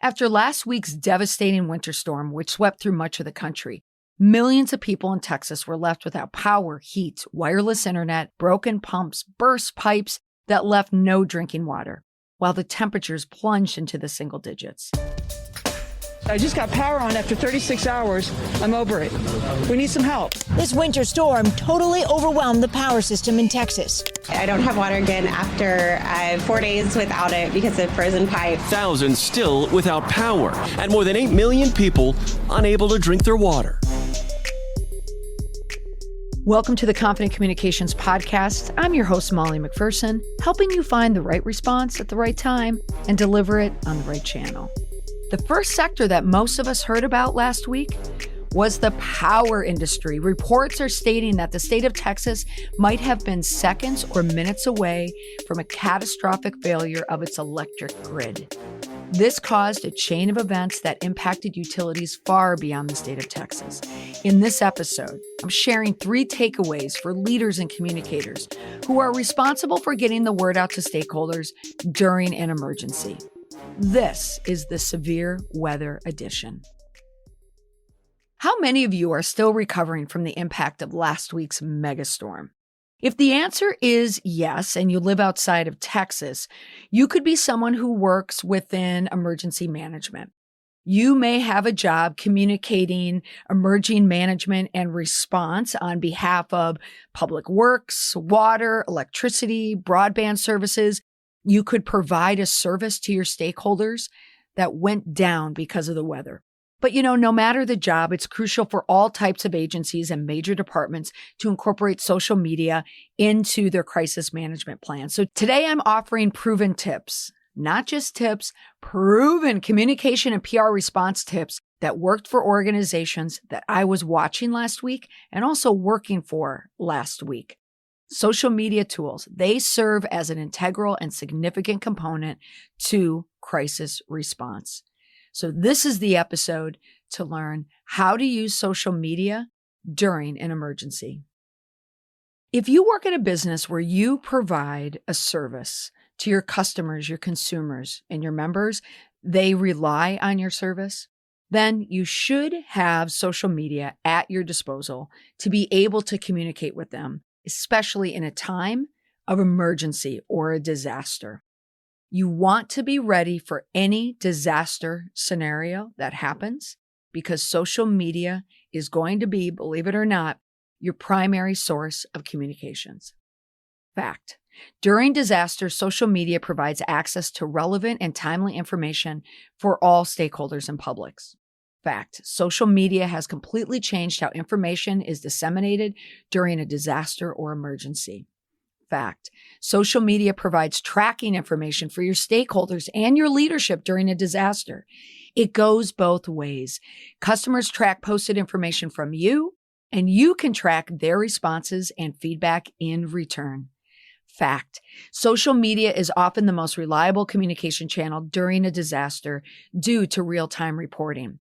After last week's devastating winter storm, which swept through much of the country, millions of people in Texas were left without power, heat, wireless internet, broken pumps, burst pipes that left no drinking water, while the temperatures plunged into the single digits. I just got power on after 36 hours. I'm over it. We need some help. This winter storm totally overwhelmed the power system in Texas. I don't have water again after 4 days without it because of frozen pipes. Thousands still without power, and more than 8 million people unable to drink their water. Welcome to the Confident Communications Podcast. I'm your host, Molly McPherson, helping you find the right response at the right time and deliver it on the right channel. The first sector that most of us heard about last week was the power industry. Reports are stating that the state of Texas might have been seconds or minutes away from a catastrophic failure of its electric grid. This caused a chain of events that impacted utilities far beyond the state of Texas. In this episode, I'm sharing 3 takeaways for leaders and communicators who are responsible for getting the word out to stakeholders during an emergency. This is the severe weather edition. How many of you are still recovering from the impact of last week's megastorm? If the answer is yes, and you live outside of Texas, you could be someone who works within emergency management. You may have a job communicating emerging management and response on behalf of public works, water, electricity, broadband services. You could provide a service to your stakeholders that went down because of the weather. But no matter the job, it's crucial for all types of agencies and major departments to incorporate social media into their crisis management plan. So today I'm offering proven tips, not just tips, proven communication and PR response tips that worked for organizations that I was watching last week and also working for last week. Social media tools, they serve as an integral and significant component to crisis response. So this is the episode to learn how to use social media during an emergency. If you work at a business where you provide a service to your customers, your consumers, and your members, they rely on your service, then you should have social media at your disposal to be able to communicate with them, especially in a time of emergency or a disaster. You want to be ready for any disaster scenario that happens because social media is going to be, believe it or not, your primary source of communications. Fact. During disaster, social media provides access to relevant and timely information for all stakeholders and publics. Fact. Social media has completely changed how information is disseminated during a disaster or emergency. Fact. Social media provides tracking information for your stakeholders and your leadership during a disaster. It goes both ways. Customers track posted information from you, and you can track their responses and feedback in return. Fact. Social media is often the most reliable communication channel during a disaster due to real-time reporting.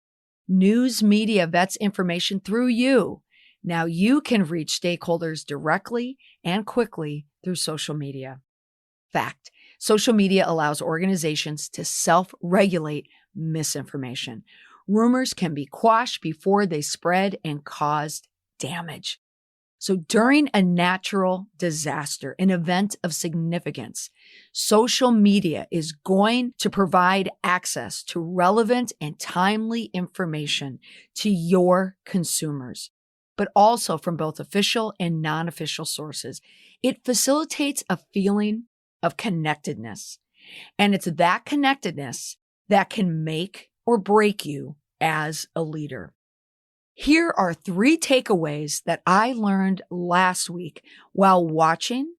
News media vets information through you. Now you can reach stakeholders directly and quickly through social media. Fact. Social media allows organizations to self-regulate misinformation. Rumors can be quashed before they spread and cause damage. So during a natural disaster, an event of significance, social media is going to provide access to relevant and timely information to your consumers, but also from both official and non-official sources. It facilitates a feeling of connectedness, and it's that connectedness that can make or break you as a leader. Here are 3 takeaways that I learned last week while watching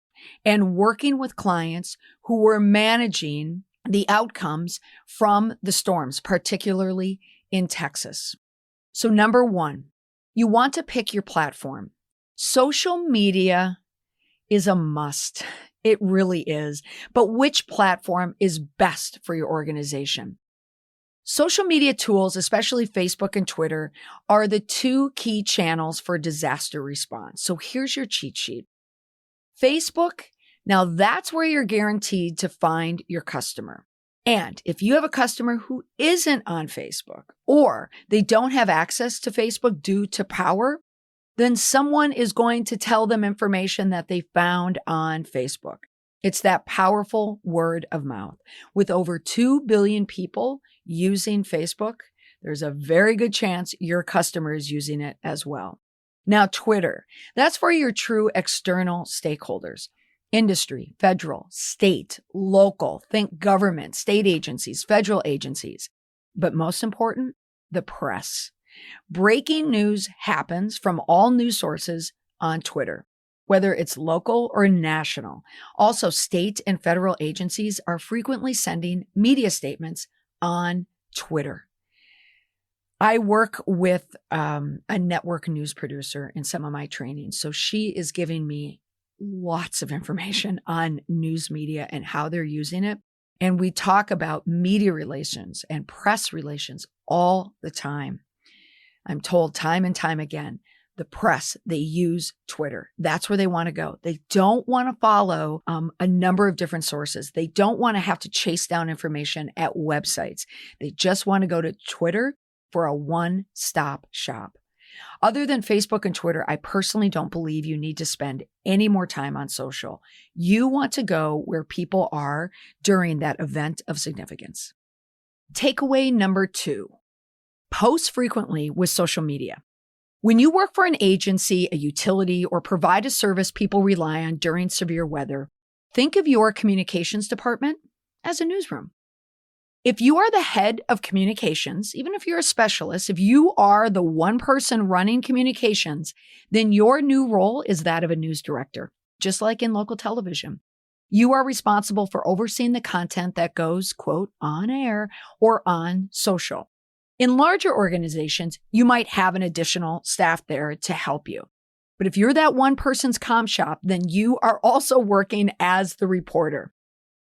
and working with clients who were managing the outcomes from the storms, particularly in Texas. So number 1, you want to pick your platform. Social media is a must. It really is. But which platform is best for your organization? Social media tools, especially Facebook and Twitter, are the 2 key channels for disaster response. So here's your cheat sheet. Facebook, now that's where you're guaranteed to find your customer. And if you have a customer who isn't on Facebook or they don't have access to Facebook due to power, then someone is going to tell them information that they found on Facebook. It's that powerful word of mouth. With over 2 billion people using Facebook, there's a very good chance your customer is using it as well. Now, Twitter, that's for your true external stakeholders. Industry, federal, state, local, think government, state agencies, federal agencies. But most important, the press. Breaking news happens from all news sources on Twitter, whether it's local or national. Also, state and federal agencies are frequently sending media statements on Twitter. I work with a network news producer in some of my trainings, so she is giving me lots of information on news media and how they're using it. And we talk about media relations and press relations all the time. I'm told time and time again, the press, they use Twitter. That's where they want to go. They don't want to follow a number of different sources. They don't want to have to chase down information at websites. They just want to go to Twitter for a one-stop shop. Other than Facebook and Twitter, I personally don't believe you need to spend any more time on social. You want to go where people are during that event of significance. Takeaway number 2, post frequently with social media. When you work for an agency, a utility, or provide a service people rely on during severe weather, think of your communications department as a newsroom. If you are the head of communications, even if you're a specialist, if you are the one person running communications, then your new role is that of a news director, just like in local television. You are responsible for overseeing the content that goes, quote, on air or on social. In larger organizations, you might have an additional staff there to help you. But if you're that one person's comm shop, then you are also working as the reporter.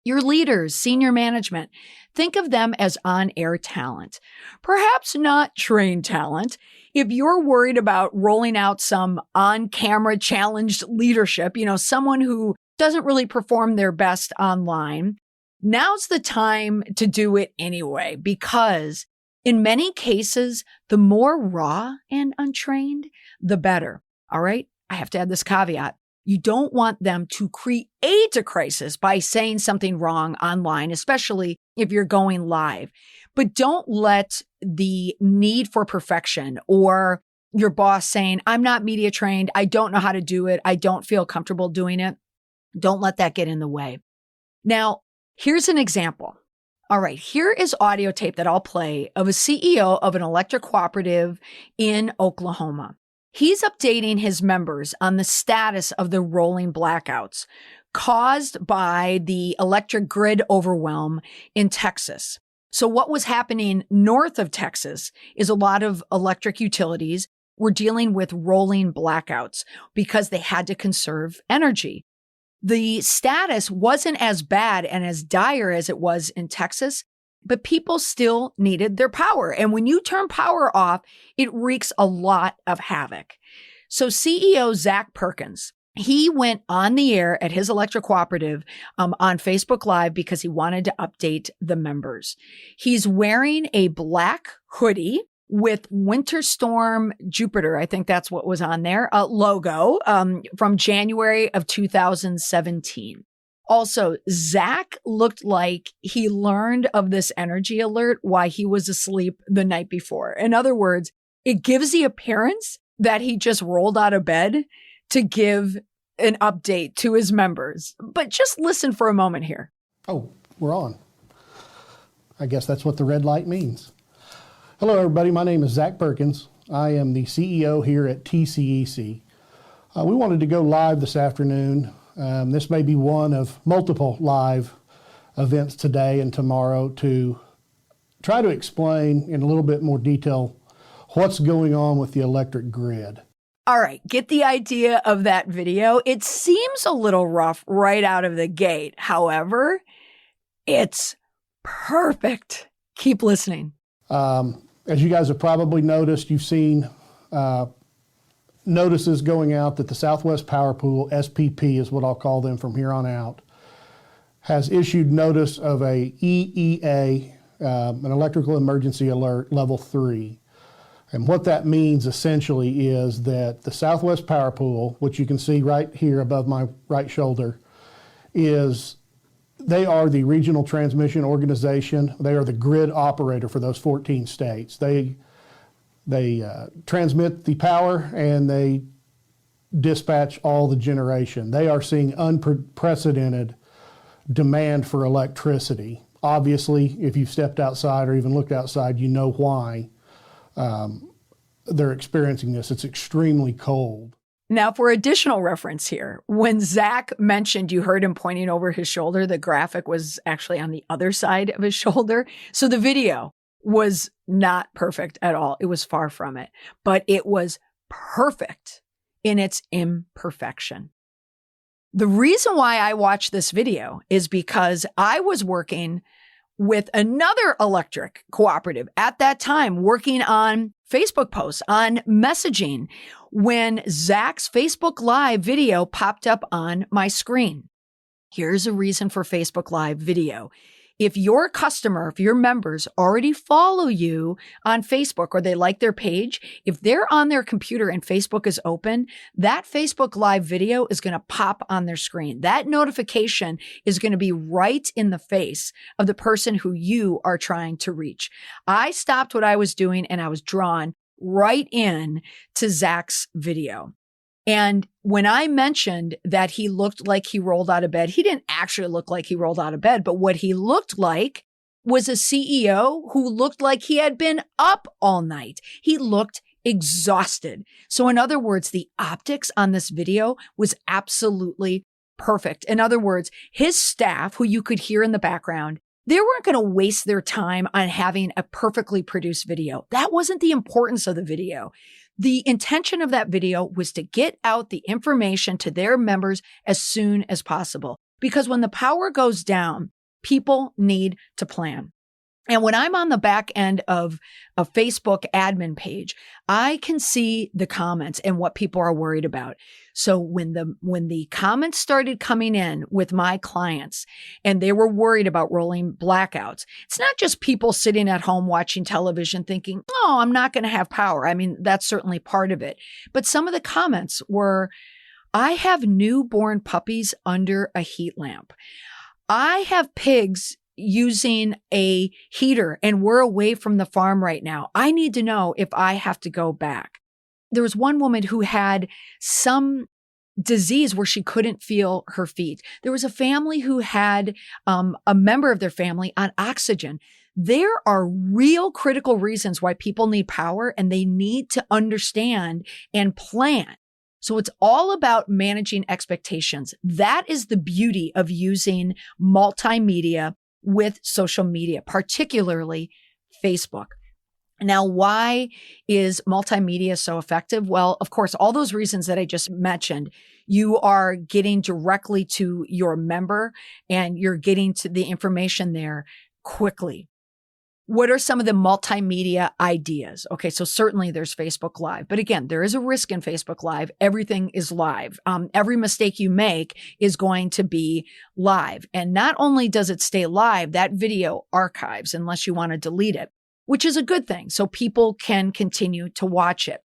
Your leaders, senior management, think of them as on-air talent, perhaps not trained talent. If you're worried about rolling out some on-camera challenged leadership, someone who doesn't really perform their best online, now's the time to do it anyway, because in many cases, the more raw and untrained, the better. All right? I have to add this caveat. You don't want them to create a crisis by saying something wrong online, especially if you're going live. But don't let the need for perfection or your boss saying, I'm not media trained, I don't know how to do it, I don't feel comfortable doing it. Don't let that get in the way. Now, here's an example. All right, here is audio tape that I'll play of a CEO of an electric cooperative in Oklahoma. He's updating his members on the status of the rolling blackouts caused by the electric grid overwhelm in Texas. So what was happening north of Texas is a lot of electric utilities were dealing with rolling blackouts because they had to conserve energy. The status wasn't as bad and as dire as it was in Texas, but people still needed their power. And when you turn power off, it wreaks a lot of havoc. So CEO Zach Perkins, he went on the air at his electric cooperative on Facebook Live because he wanted to update the members. He's wearing a black hoodie with Winter Storm Jupiter, I think that's what was on there, logo from January of 2017. Also, Zach looked like he learned of this energy alert while he was asleep the night before. In other words, it gives the appearance that he just rolled out of bed to give an update to his members. But just listen for a moment here. Oh, we're on. I guess that's what the red light means. Hello, everybody. My name is Zach Perkins. I am the CEO here at TCEC. We wanted to go live this afternoon. This may be one of multiple live events today and tomorrow to try to explain in a little bit more detail what's going on with the electric grid. All right, get the idea of that video. It seems a little rough right out of the gate. However, it's perfect. Keep listening. As you guys have probably noticed, you've seen notices going out that the Southwest Power Pool, SPP is what I'll call them from here on out, has issued notice of a EEA, an electrical emergency alert level 3. And what that means essentially is that the Southwest Power Pool, which you can see right here above my right shoulder, they are the regional transmission organization. They are the grid operator for those 14 states. They transmit the power and they dispatch all the generation. They are seeing unprecedented demand for electricity. Obviously, if you've stepped outside or even looked outside, you know why they're experiencing this. It's extremely cold. Now, for additional reference here, when Zach mentioned, you heard him pointing over his shoulder, the graphic was actually on the other side of his shoulder. So the video was not perfect at all. It was far from it, but it was perfect in its imperfection. The reason why I watched this video is because I was working with another electric cooperative at that time, working on Facebook posts, on messaging, when Zach's Facebook Live video popped up on my screen. Here's a reason for Facebook Live video. If your customer, if your members already follow you on Facebook or they like their page, if they're on their computer and Facebook is open, that Facebook Live video is going to pop on their screen. That notification is going to be right in the face of the person who you are trying to reach. I stopped what I was doing and I was drawn right in to Zach's video. And when I mentioned that he looked like he rolled out of bed, he didn't actually look like he rolled out of bed, but what he looked like was a CEO who looked like he had been up all night. He looked exhausted. So in other words, the optics on this video was absolutely perfect. In other words, his staff, who you could hear in the background, they weren't going to waste their time on having a perfectly produced video. That wasn't the importance of the video. The intention of that video was to get out the information to their members as soon as possible. Because when the power goes down, people need to plan. And when I'm on the back end of a Facebook admin page, I can see the comments and what people are worried about. So when the comments started coming in with my clients and they were worried about rolling blackouts, it's not just people sitting at home watching television thinking, oh, I'm not going to have power. I mean, that's certainly part of it. But some of the comments were, I have newborn puppies under a heat lamp. I have pigs using a heater and we're away from the farm right now. I need to know if I have to go back. There was one woman who had some disease where she couldn't feel her feet. There was a family who had a member of their family on oxygen. There are real critical reasons why people need power and they need to understand and plan. So it's all about managing expectations. That is the beauty of using multimedia with social media, particularly Facebook. Now, why is multimedia so effective? Well, of course, all those reasons that I just mentioned, you are getting directly to your member and you're getting to the information there quickly. What are some of the multimedia ideas? Okay, so certainly there's Facebook Live. But again, there is a risk in Facebook Live. Everything is live. Every mistake you make is going to be live. And not only does it stay live, that video archives unless you want to delete it, which is a good thing. So people can continue to watch it.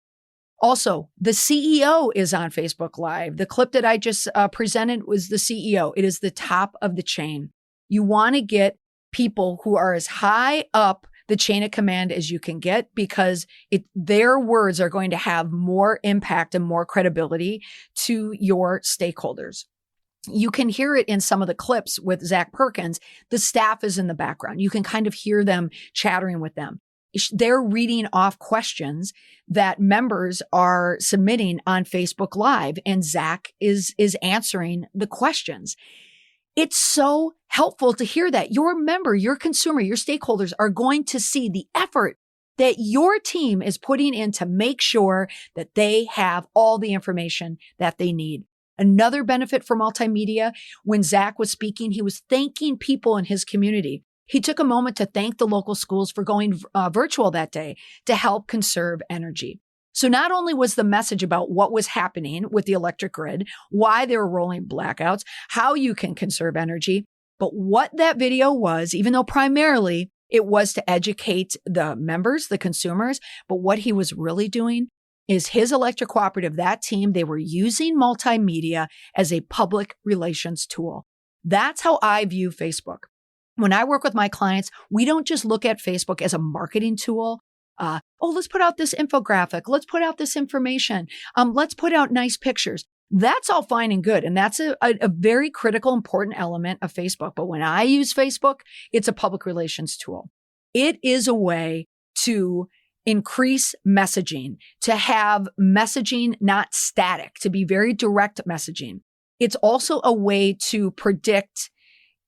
Also, the CEO is on Facebook Live. The clip that I just presented was the CEO. It is the top of the chain. You want to get people who are as high up the chain of command as you can get because their words are going to have more impact and more credibility to your stakeholders. You can hear it in some of the clips with Zach Perkins. The staff is in the background. You can kind of hear them chattering with them. They're reading off questions that members are submitting on Facebook Live, and Zach is answering the questions. It's so helpful to hear that your member, your consumer, your stakeholders are going to see the effort that your team is putting in to make sure that they have all the information that they need. Another benefit for multimedia, when Zach was speaking, he was thanking people in his community. He took a moment to thank the local schools for going virtual that day to help conserve energy. So not only was the message about what was happening with the electric grid, why they were rolling blackouts, how you can conserve energy, But what that video was, even though primarily it was to educate the members, the consumers, but what he was really doing is his electric cooperative, that team, they were using multimedia as a public relations tool. That's how I view Facebook. When I work with my clients, we don't just look at Facebook as a marketing tool. Let's put out this infographic. Let's put out this information. Let's put out nice pictures. That's all fine and good. And that's a very critical, important element of Facebook. But when I use Facebook, it's a public relations tool. It is a way to increase messaging, to have messaging not static, to be very direct messaging. It's also a way to predict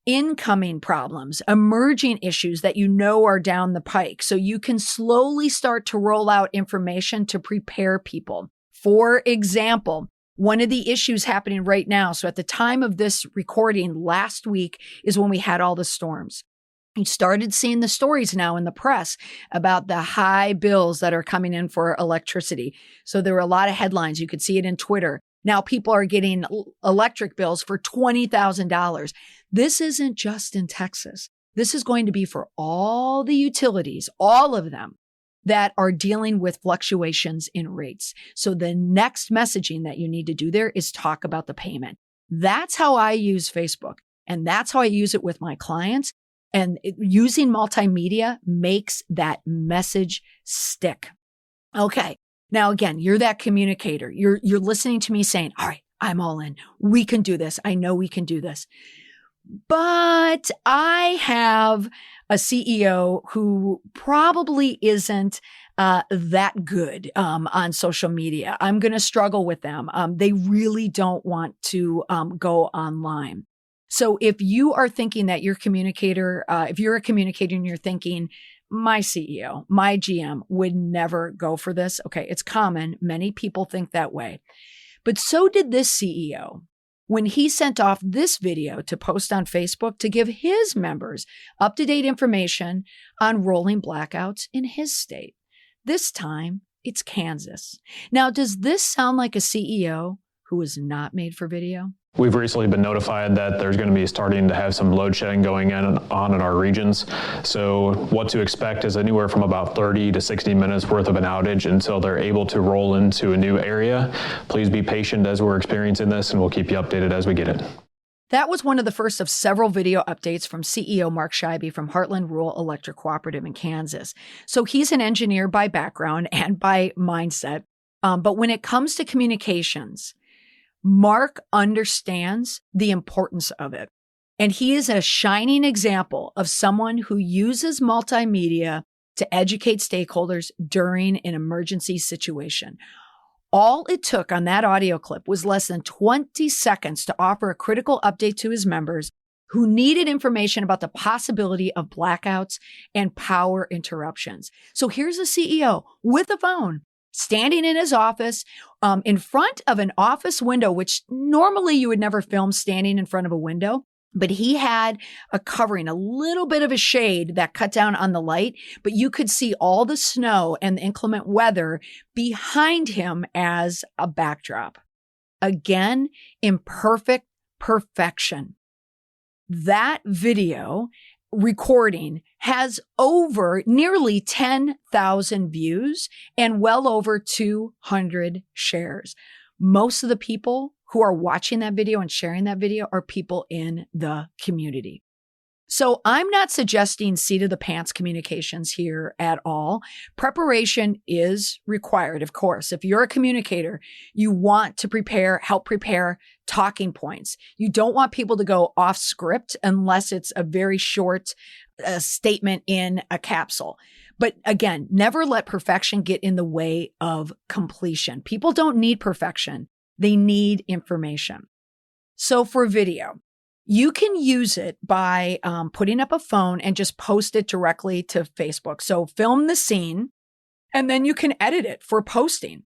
incoming problems, emerging issues that you know are down the pike. So you can slowly start to roll out information to prepare people. For example, one of the issues happening right now, so at the time of this recording last week is when we had all the storms. You started seeing the stories now in the press about the high bills that are coming in for electricity. So there were a lot of headlines. You could see it in Twitter. Now people are getting electric bills for $20,000. This isn't just in Texas. This is going to be for all the utilities, all of them that are dealing with fluctuations in rates. So the next messaging that you need to do there is talk about the payment. That's how I use Facebook. And that's how I use it with my clients. And using multimedia makes that message stick. Okay. Now, again, you're that communicator. You're listening to me saying, all right, I'm all in. We can do this. I know we can do this. But I have a CEO who probably isn't that good on social media. I'm going to struggle with them. They really don't want to go online. So if you are thinking that your communicator, if you're a communicator and you're thinking, my CEO, my GM would never go for this. Okay, it's common. Many people think that way. But so did this CEO when he sent off this video to post on Facebook to give his members up-to-date information on rolling blackouts in his state. This time, it's Kansas. Now, does this sound like a CEO who is not made for video? We've recently been notified that there's going to be starting to have some load shedding going on in our regions. So what to expect is anywhere from about 30 to 60 minutes worth of an outage until they're able to roll into a new area. Please be patient as we're experiencing this, and we'll keep you updated as we get it. That was one of the first of several video updates from CEO Mark Scheibe from Heartland Rural Electric Cooperative in Kansas. So he's an engineer by background and by mindset. But when it comes to communications, Mark understands the importance of it. And he is a shining example of someone who uses multimedia to educate stakeholders during an emergency situation. All it took on that audio clip was less than 20 seconds to offer a critical update to his members who needed information about the possibility of blackouts and power interruptions. So here's a CEO with a phone, standing in his office, in front of an office window, which normally you would never film standing in front of a window. But he had a covering, a little bit of a shade that cut down on the light, but you could see all the snow and the inclement weather behind him as a backdrop. Again, imperfect perfection. That video recording has over nearly 10,000 views and well over 200 shares. Most of the people who are watching that video and sharing that video are people in the community. So I'm not suggesting seat of the pants communications here at all. Preparation is required, of course. If you're a communicator, you want to help prepare talking points. You don't want people to go off script unless it's a very short statement in a capsule. But again, never let perfection get in the way of completion. People don't need perfection. They need information. So for video, you can use it by putting up a phone and just post it directly to Facebook. So film the scene, and then you can edit it for posting.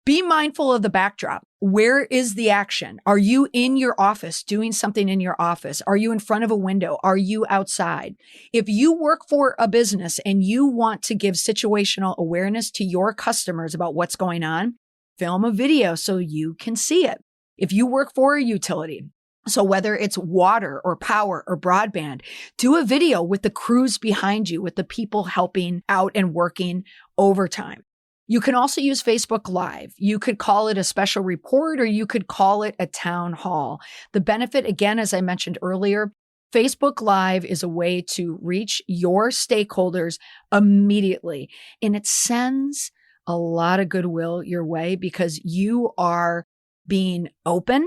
Be mindful of the backdrop. Where is the action? Are you in your office doing something in your office? Are you in front of a window? Are you outside? If you work for a business and you want to give situational awareness to your customers about what's going on, film a video so you can see it. If you work for a utility, So whether it's water or power or broadband, do a video with the crews behind you, with the people helping out and working overtime. You can also use Facebook Live. You could call it a special report or you could call it a town hall. The benefit, again, as I mentioned earlier, Facebook Live is a way to reach your stakeholders immediately. And it sends a lot of goodwill your way because you are being open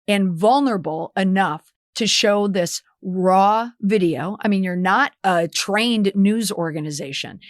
and vulnerable enough to show this raw video. I mean, you're not a trained news organization.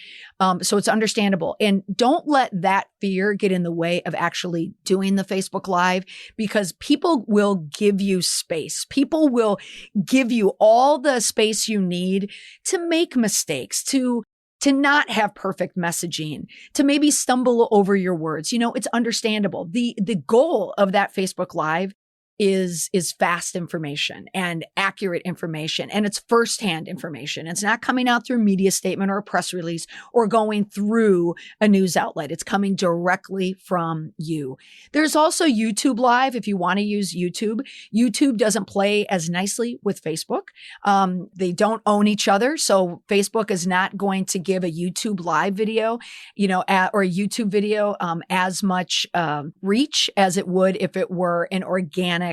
So it's understandable. And don't let that fear get in the way of actually doing the Facebook Live because people will give you space. People will give you all the space you need to make mistakes, to not have perfect messaging, to maybe stumble over your words. You know, it's understandable. The goal of that Facebook Live is fast information and accurate information. And it's firsthand information. It's not coming out through a media statement or a press release or going through a news outlet. It's coming directly from you. There's also YouTube Live. If you want to use YouTube, YouTube doesn't play as nicely with Facebook. They don't own each other. So Facebook is not going to give a YouTube Live video, or a YouTube video, as much reach as it would if it were an organic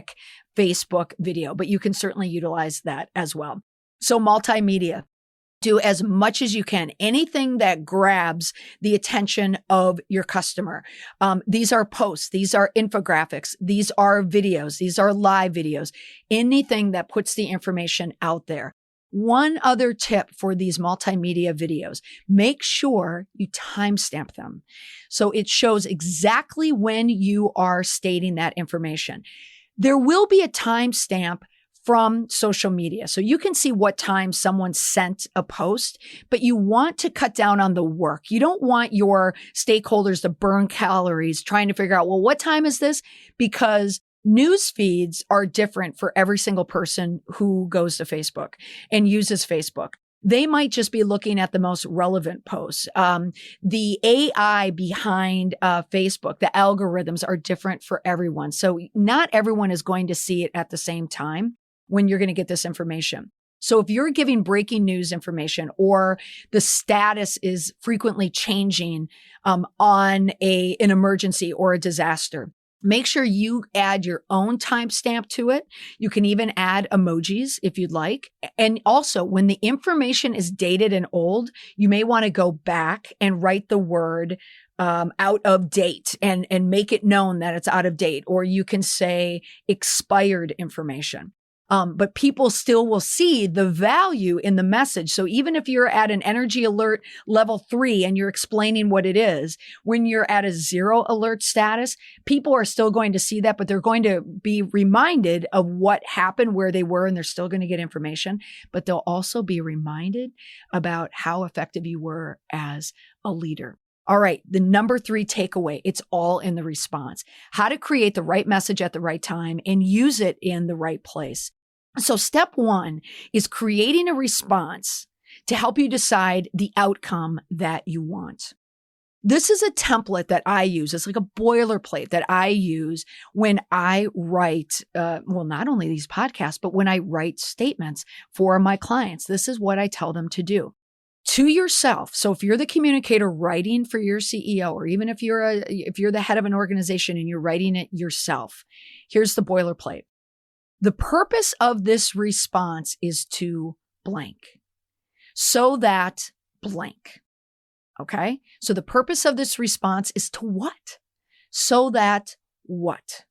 Facebook video, but you can certainly utilize that as well. So multimedia, do as much as you can. Anything that grabs the attention of your customer. These are posts. These are infographics. These are videos. These are live videos. Anything that puts the information out there. One other tip for these multimedia videos, make sure you timestamp them. So it shows exactly when you are stating that information. There will be a timestamp from social media. So you can see what time someone sent a post, but you want to cut down on the work. You don't want your stakeholders to burn calories trying to figure out, well, what time is this? Because news feeds are different for every single person who goes to Facebook and uses Facebook. They might just be looking at the most relevant posts. The AI behind Facebook, the algorithms are different for everyone. So not everyone is going to see it at the same time when you're going to get this information. So if you're giving breaking news information or the status is frequently changing on an emergency or a disaster, make sure you add your own timestamp to it. You can even add emojis if you'd like. And also, when the information is dated and old, you may want to go back and write the word out of date and make it known that it's out of date. Or you can say expired information. But people still will see the value in the message. So even if you're at an energy alert level 3 and you're explaining what it is, when you're at a 0 alert status, people are still going to see that, but they're going to be reminded of what happened, where they were, and they're still going to get information, but they'll also be reminded about how effective you were as a leader. All right, the number 3 takeaway, it's all in the response. How to create the right message at the right time and use it in the right place. So step 1 is creating a response to help you decide the outcome that you want. This is a template that I use. It's like a boilerplate that I use when I write, not only these podcasts, but when I write statements for my clients. This is what I tell them to do. To yourself. So if you're the communicator writing for your CEO, or even if you're the head of an organization and you're writing it yourself, here's the boilerplate. The purpose of this response is to blank, so that blank. Okay? So the purpose of this response is to what? So that what?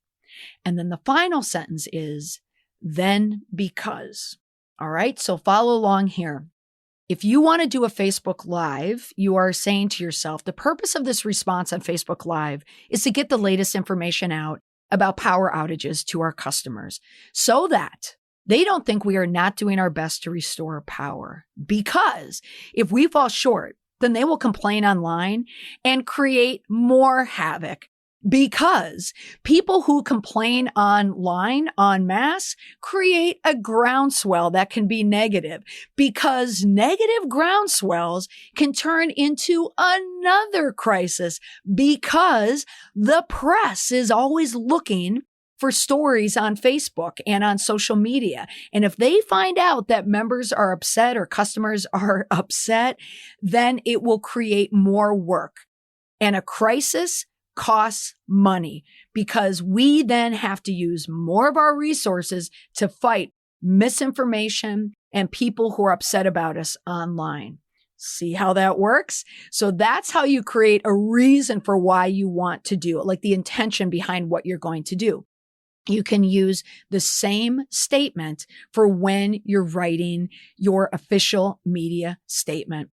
And then the final sentence is then because. All right? So follow along here. If you want to do a Facebook Live, you are saying to yourself, the purpose of this response on Facebook Live is to get the latest information out about power outages to our customers so that they don't think we are not doing our best to restore power. Because if we fall short, then they will complain online and create more havoc. Because people who complain online en masse create a groundswell that can be negative. Because negative groundswells can turn into another crisis. Because the press is always looking for stories on Facebook and on social media. And if they find out that members are upset or customers are upset, then it will create more work. And a crisis costs money because we then have to use more of our resources to fight misinformation and people who are upset about us online. See how that works? So that's how you create a reason for why you want to do it, like the intention behind what you're going to do. You can use the same statement for when you're writing your official media statement.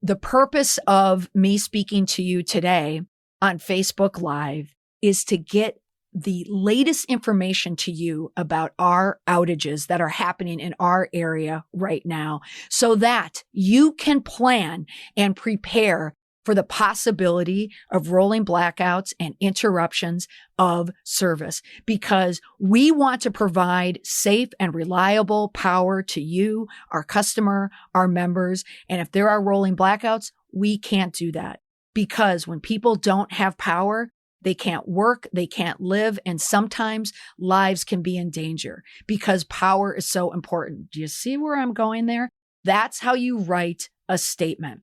The purpose of me speaking to you today on Facebook Live is to get the latest information to you about our outages that are happening in our area right now so that you can plan and prepare for the possibility of rolling blackouts and interruptions of service, because we want to provide safe and reliable power to you, our customer, our members. And if there are rolling blackouts, we can't do that, because when people don't have power, they can't work, they can't live, and sometimes lives can be in danger because power is so important. Do you see where I'm going there? That's how you write a statement.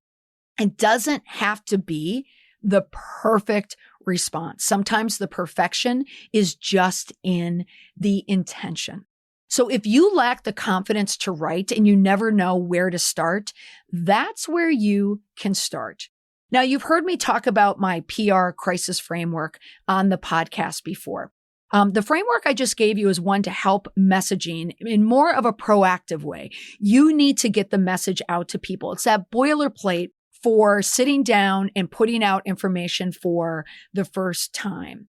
It doesn't have to be the perfect response. Sometimes the perfection is just in the intention. So if you lack the confidence to write and you never know where to start, that's where you can start. Now, you've heard me talk about my PR crisis framework on the podcast before. The framework I just gave you is one to help messaging in more of a proactive way. You need to get the message out to people. It's that boilerplate for sitting down and putting out information for the first time.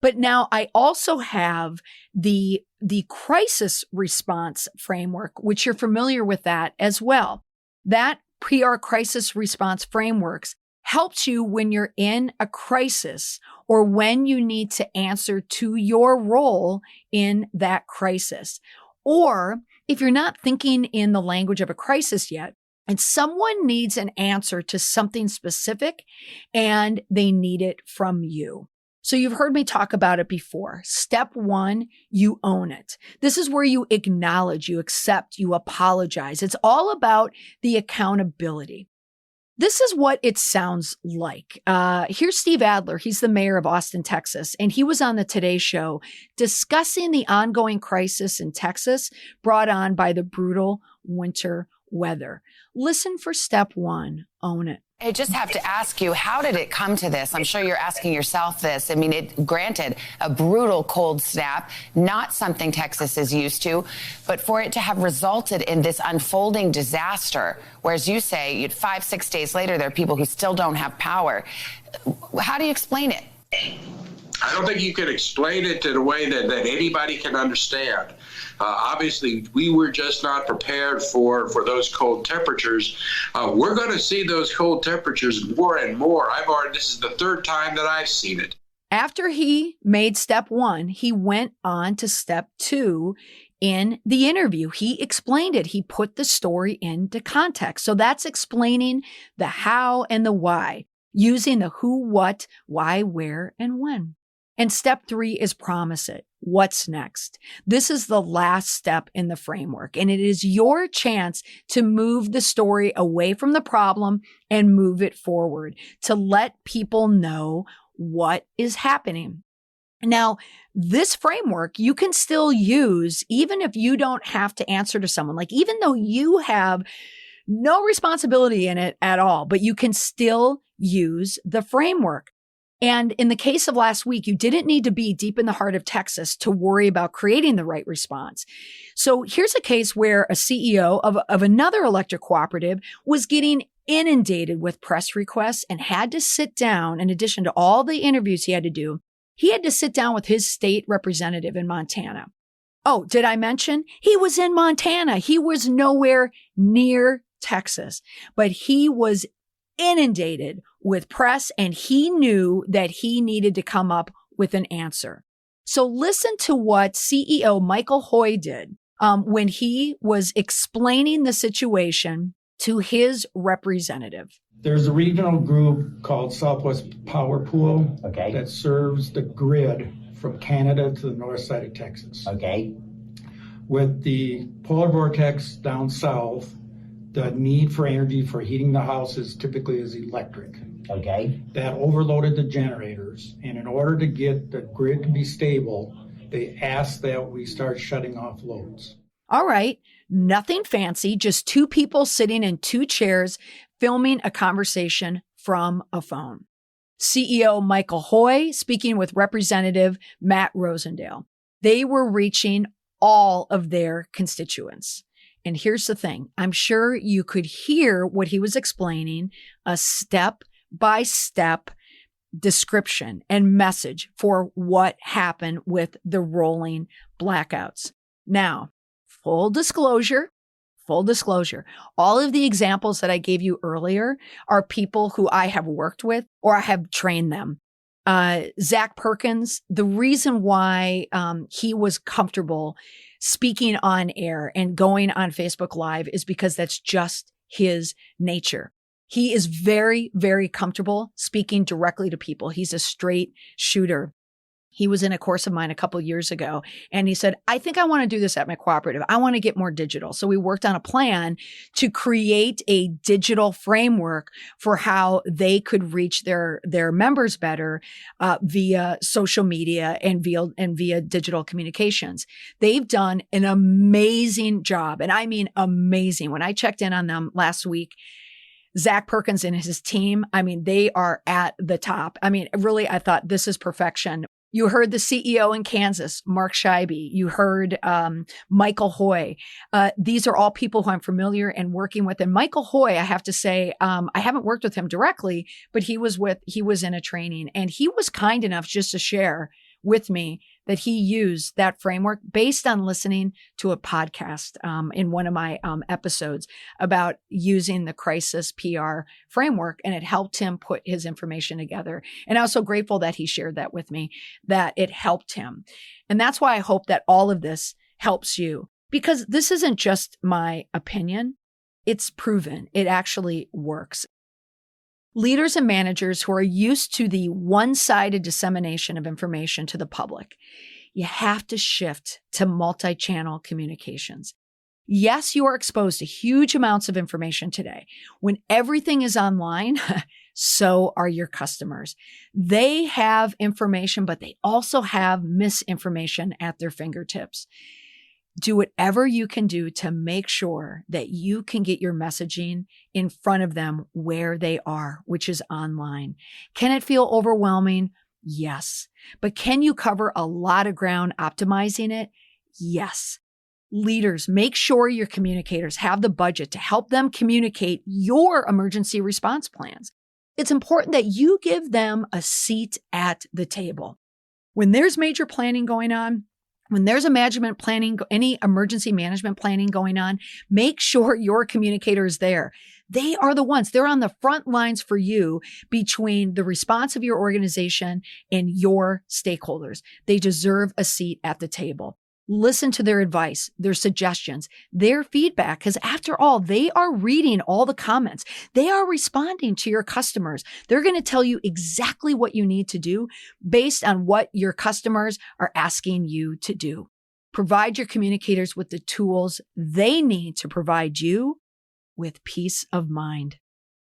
But now I also have the crisis response framework, which you're familiar with that as well. That PR crisis response frameworks helps you when you're in a crisis or when you need to answer to your role in that crisis. Or if you're not thinking in the language of a crisis yet, and someone needs an answer to something specific and they need it from you. So you've heard me talk about it before. Step one, you own it. This is where you acknowledge, you accept, you apologize. It's all about the accountability. This is what it sounds like. Here's Steve Adler. He's the mayor of Austin, Texas, and he was on the Today Show discussing the ongoing crisis in Texas brought on by the brutal winter weather. Listen for step one, own it. I just have to ask you, how did it come to this? I'm sure you're asking yourself this. I mean, granted, a brutal cold snap, not something Texas is used to, but for it to have resulted in this unfolding disaster, whereas you say 5-6 days later, there are people who still don't have power. How do you explain it? I don't think you can explain it in a way that anybody can understand. Obviously, we were just not prepared for those cold temperatures. We're going to see those cold temperatures more and more. This is the third time that I've seen it. After he made step one, he went on to step two in the interview. He explained it. He put the story into context. So that's explaining the how and the why, using the who, what, why, where, and when. And step three is promise it. What's next? This is the last step in the framework, and it is your chance to move the story away from the problem and move it forward, to let people know what is happening. Now, this framework you can still use even if you don't have to answer to someone, like even though you have no responsibility in it at all, but you can still use the framework. And in the case of last week, you didn't need to be deep in the heart of Texas to worry about creating the right response. So here's a case where a CEO of another electric cooperative was getting inundated with press requests and had to sit down, in addition to all the interviews he had to do, he had to sit down with his state representative in Montana. Oh, did I mention? He was in Montana. He was nowhere near Texas, but he was inundated with press, and he knew that he needed to come up with an answer. So listen to what CEO Michael Hoy did when he was explaining the situation to his representative. There's a regional group called Southwest Power Pool that serves the grid from Canada to the north side of Texas. Okay. With the polar vortex down south, the need for energy for heating the houses typically is electric. Okay. That overloaded the generators, and in order to get the grid to be stable, they asked that we start shutting off loads. All right, nothing fancy, just two people sitting in two chairs filming a conversation from a phone. CEO Michael Hoy speaking with Representative Matt Rosendale. They were reaching all of their constituents. And here's the thing. I'm sure you could hear what he was explaining, a step-by-step description and message for what happened with the rolling blackouts. Now, full disclosure, all of the examples that I gave you earlier are people who I have worked with or I have trained them. Zach Perkins, the reason why he was comfortable speaking on air and going on Facebook Live is because that's just his nature. He is very, very comfortable speaking directly to people. He's a straight shooter. He was in a course of mine a couple of years ago, and he said, I think I want to do this at my cooperative. I want to get more digital. So we worked on a plan to create a digital framework for how they could reach their members better via social media and via digital communications. They've done an amazing job, and I mean amazing. When I checked in on them last week, Zach Perkins and his team, I mean, they are at the top. I mean, really, I thought this is perfection. You heard the CEO in Kansas, Mark Scheibe. You heard Michael Hoy. These are all people who I'm familiar and working with. And Michael Hoy, I have to say, I haven't worked with him directly, but he was in a training, and he was kind enough just to share with me that he used that framework based on listening to a podcast in one of my episodes about using the crisis PR framework, and it helped him put his information together. And I was so grateful that he shared that with me, that it helped him. And that's why I hope that all of this helps you, because this isn't just my opinion. It's proven. It actually works. Leaders and managers who are used to the one-sided dissemination of information to the public, you have to shift to multi-channel communications. Yes, you are exposed to huge amounts of information today. When everything is online, so are your customers. They have information, but they also have misinformation at their fingertips. Do whatever you can do to make sure that you can get your messaging in front of them where they are, which is online. Can it feel overwhelming? Yes. But can you cover a lot of ground optimizing it? Yes. Leaders, make sure your communicators have the budget to help them communicate your emergency response plans. It's important that you give them a seat at the table. When there's major planning going on, when there's a management planning, any emergency management planning going on, make sure your communicator is there. They are the ones, they're on the front lines for you between the response of your organization and your stakeholders. They deserve a seat at the table. Listen to their advice, their suggestions, their feedback, because after all, they are reading all the comments. They are responding to your customers. They're going to tell you exactly what you need to do based on what your customers are asking you to do. Provide your communicators with the tools they need to provide you with peace of mind.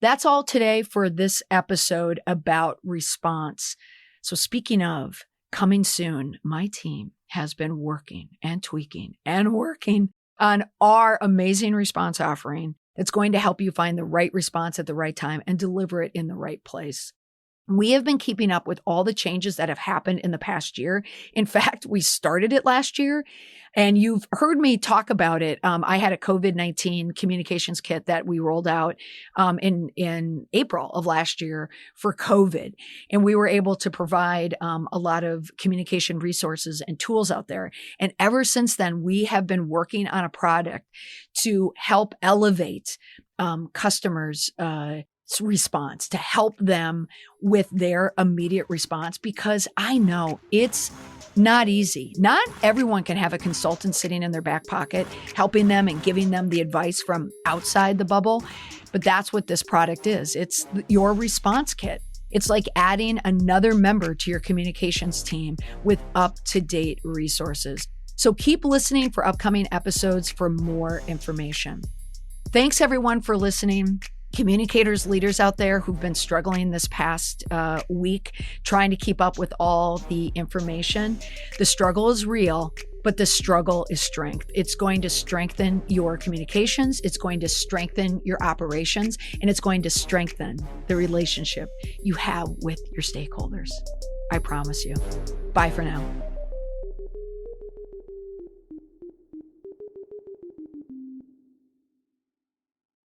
That's all today for this episode about response. So speaking of, coming soon, my team has been working and tweaking and working on our amazing response offering that's going to help you find the right response at the right time and deliver it in the right place. We have been keeping up with all the changes that have happened in the past year. In fact, we started it last year, and you've heard me talk about it. I had a COVID-19 communications kit that we rolled out in April of last year for COVID, and we were able to provide a lot of communication resources and tools out there. And ever since then, we have been working on a product to help elevate customers' response, to help them with their immediate response, because I know it's not easy. Not everyone can have a consultant sitting in their back pocket, helping them and giving them the advice from outside the bubble. But that's what this product is. It's your response kit. It's like adding another member to your communications team with up-to-date resources. So keep listening for upcoming episodes for more information. Thanks everyone for listening. Communicators, leaders out there who've been struggling this past week, trying to keep up with all the information. The struggle is real, but the struggle is strength. It's going to strengthen your communications. It's going to strengthen your operations, and it's going to strengthen the relationship you have with your stakeholders. I promise you. Bye for now.